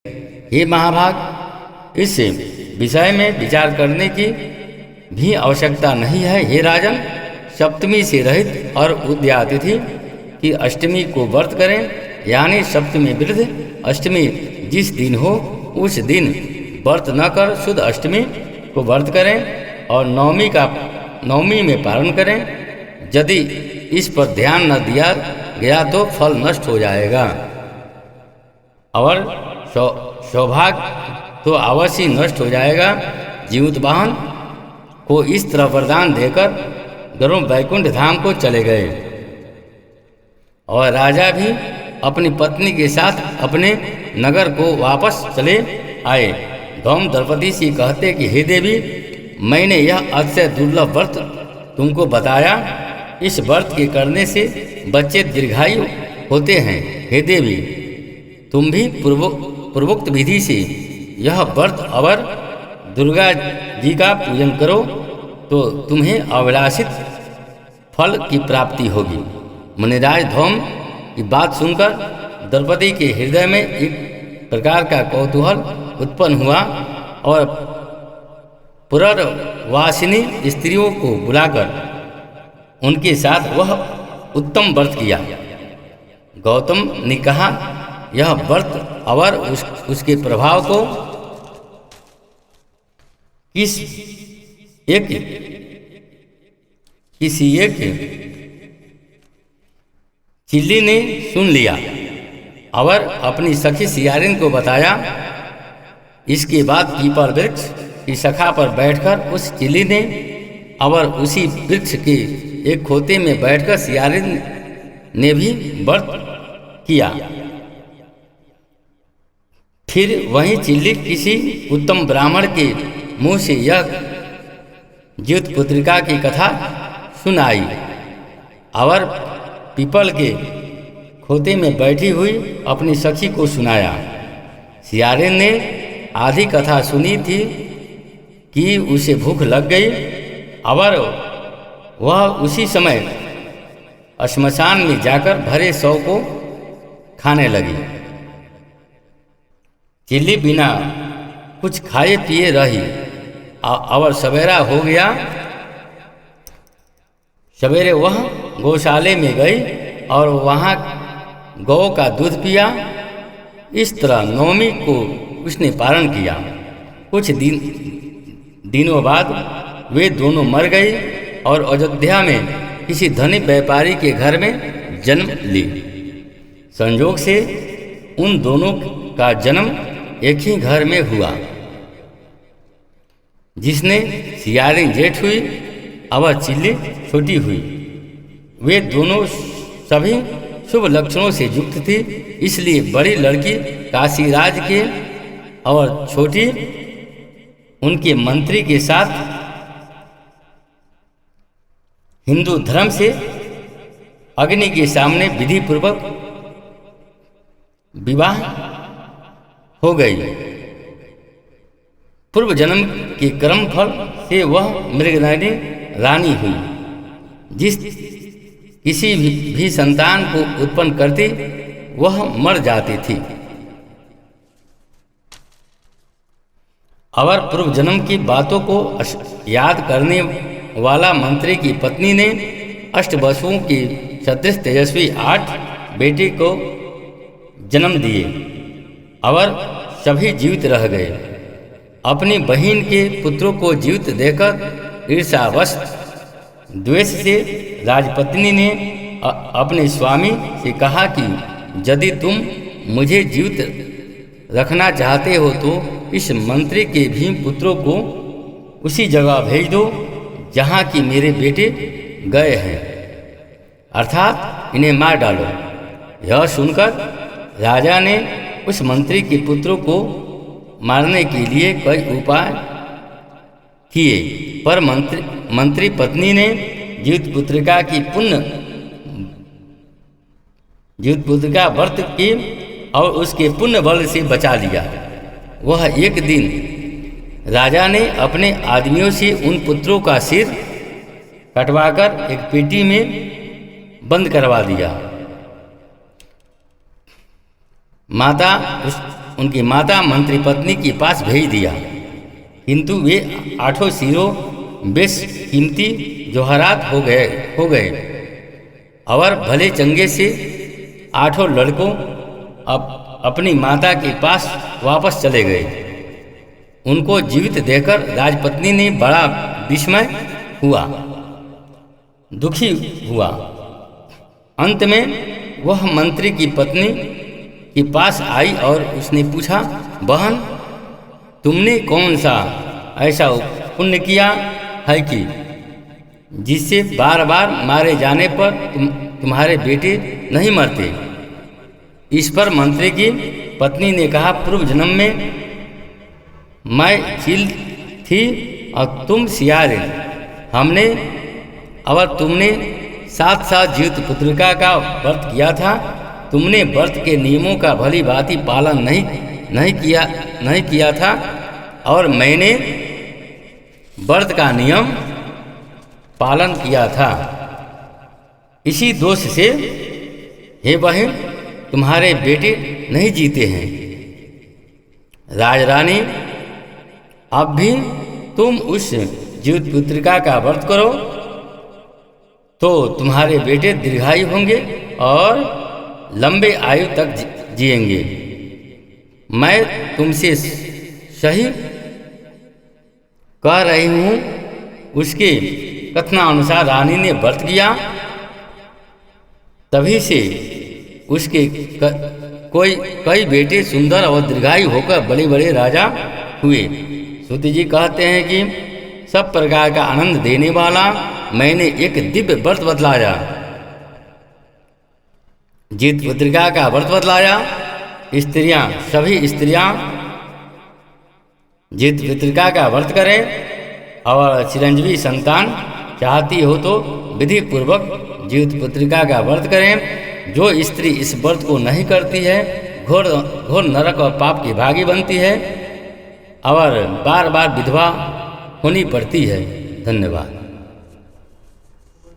हे महाभाग, इस विषय में विचार करने की भी आवश्यकता नहीं है। हे राजन, सप्तमी से रहित और उदयातिथि की अष्टमी को व्रत करें, यानी सप्तमी वृद्ध अष्टमी जिस दिन हो उस दिन व्रत न कर शुद्ध अष्टमी को व्रत करें और नवमी में पारण करें। यदि इस पर ध्यान न दिया गया तो फल नष्ट हो जाएगा और सौभाग्य तो अवश्य नष्ट हो जाएगा। जीवतवाहन को इस तरह वरदान देकर गरुड़ वैकुंठ धाम को चले गए और राजा भी अपनी पत्नी के साथ अपने नगर को वापस चले आए। धौम द्रौपदी से कहते कि हे देवी, मैंने यह अतिशय दुर्लभ व्रत तुमको बताया। इस व्रत के करने से बच्चे दीर्घायु होते हैं। हे देवी, तुम भी पूर्वोक्त विधि से यह व्रत अवर दुर्गा जी का पूजन करो तो तुम्हें अभिलाषित फल की प्राप्ति होगी। मुनिराज धौम की बात सुनकर द्रौपदी के हृदय में एक प्रकार का कौतूहल उत्पन्न हुआ और पुरवासिनी स्त्रियों को बुलाकर उनके साथ वह उत्तम व्रत किया। गौतम ने कहा, यह व्रत अवर उसके प्रभाव को किसी एक चिल्ली ने सुन लिया। अवर अपनी सखी सियारिन को बताया। इसके बाद पीपल वृक्ष की शाखा पर बैठकर उस चिल्ली ने अवर उसी वृक्ष के एक खोते में बैठकर सियारिन ने भी व्रत किया। फिर वही चिल्ली किसी उत्तम ब्राह्मण के मुंह से यह ज्योत पुत्रिका की कथा सुनाई। अवर पीपल के खोते में बैठी हुई अपनी सखी को सुनाया। सियारिन ने आधी कथा सुनी थी कि उसे भूख लग गई। अवर वह उसी समय श्मशान में जाकर भरे शव को खाने लगी। चिल्ली बिना कुछ खाए पिए रही। अवर सवेरा हो गया। सवेरे वह गौशाले में गई और वहाँ गौ का दूध पिया। इस तरह नवमी को उसने पारण किया। कुछ दिनों बाद वे दोनों मर गई और अयोध्या में किसी धनी व्यापारी के घर में जन्म ली। संयोग से उन दोनों का जन्म एक ही घर में हुआ। जिसने सियारिन जेठ हुई, अवर चिल्ली छोटी हुई। वे दोनों सभी शुभ लक्षणों से युक्त थी, इसलिए बड़ी लड़की काशीराज के और छोटी उनके मंत्री के साथ हिंदू धर्म से अग्नि के सामने विधि पूर्वक विवाह हो गई। पूर्व जन्म के कर्म फल से वह मृगनयनी रानी हुई। जिस किसी भी संतान को उत्पन्न करती वह मर जाती थी। अवर पूर्व जन्म की बातों को याद करने वाला मंत्री की पत्नी ने अष्टवसुओं की सदृश तेजस्वी 8 बेटे को जन्म दिए। अवर सभी जीवित रह गए। अपनी बहन के पुत्रों को जीवित देखकर ईर्ष्यावश द्वेष से राजपत्नी ने अपने स्वामी से कहा कि यदि तुम मुझे जीवित रखना चाहते हो तो इस मंत्री के भी पुत्रों को उसी जगह भेज दो जहाँ कि मेरे बेटे गए हैं, अर्थात इन्हें मार डालो। यह सुनकर राजा ने उस मंत्री के पुत्रों को मारने के लिए कई उपाय किए, पर मंत्री पत्नी ने जीवित पुत्रिका व्रत की और उसके पुण्य बल से बचा लिया। वह एक दिन राजा ने अपने आदमियों से उन पुत्रों का सिर कटवाकर एक पेटी में बंद करवा दिया। माता उनकी माता मंत्री पत्नी के पास भेज दिया, किंतु वे 8 सिरों बेशकीमती जौहरात हो गए और भले चंगे से 8 लड़कों अपनी माता के पास वापस चले गए। उनको जीवित देखकर राजपत्नी ने बड़ा विस्मय हुआ, दुखी हुआ। अंत में वह मंत्री की पत्नी के पास आई और उसने पूछा, बहन, तुमने कौन सा ऐसा पुण्य किया है कि जिससे बार बार मारे जाने पर तुम्हारे बेटे नहीं मरते? इस पर मंत्री की पत्नी ने कहा, पूर्व जन्म में मैं चील थी और तुम सियार, हमने और तुमने साथ साथ जीवित पुत्रिका का व्रत किया था। तुमने व्रत के नियमों का भली भांति पालन नहीं किया था और मैंने व्रत का नियम पालन किया था। इसी दोष से हे बहन, तुम्हारे बेटे नहीं जीते हैं। राजरानी, अब भी तुम उस जीवित पुत्रिका का व्रत करो तो तुम्हारे बेटे दीर्घायु होंगे और लंबे आयु तक जिएंगे। मैं तुमसे सही कह रही हूँ। उसके कथनानुसार रानी ने व्रत किया, तभी से उसके कई बेटे सुंदर और दीर्घायु होकर बड़े बड़े राजा हुए। सूत जी कहते हैं कि सब प्रकार का आनंद देने वाला मैंने एक दिव्य व्रत बतलाया, जीवित पुत्रिका का व्रत बतलाया। स्त्रियां, सभी स्त्रियां जीवित पुत्रिका का व्रत करें और चिरंजीवी संतान चाहती हो तो विधि पूर्वक जीवित पुत्रिका का व्रत करें। जो स्त्री इस व्रत को नहीं करती है घोर नरक और पाप की भागी बनती है और बार बार विधवा होनी पड़ती है। धन्यवाद।